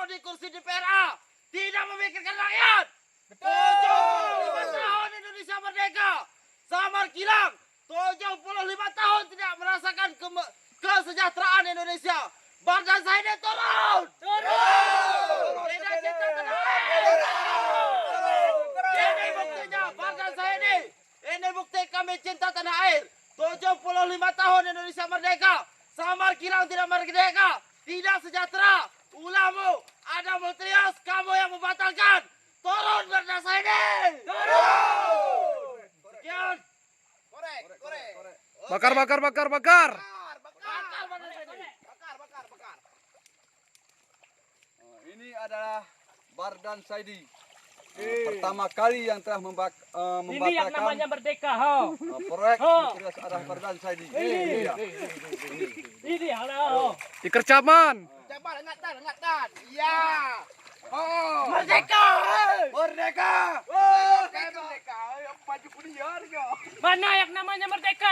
di kursi DPRA, tidak memikirkan rakyat. 75 tahun Indonesia merdeka. Samar Kilang, 75 tahun tidak merasakan kesejahteraan Indonesia. Bardan Saidi turun! Turun! Tidak cinta tanah air! Ini buktinya Bardan Saidi. Ini bukti kami cinta tanah air. 75 tahun Indonesia merdeka. Samar Kilang tidak merdeka. Tidak sejahtera. Ulama, ada Multius, kamu yang membatalkan. Turun Bardan Saidi! Turun! Sekian. Korek. Bakar. Bakar Bardan Saidi. Ini adalah Bardan Saidi. Pertama kali yang telah Ini yang membatalkan namanya merdeka, ho. proyek Oh. Multius Arah Bardan Saidi. Ini halo. Di Kercaman. Coba dengarkan. Iya. Oh. Merdeka. Merdeka. Oh, kayak merdeka. Yang baju kuning ya. Mana yang namanya merdeka?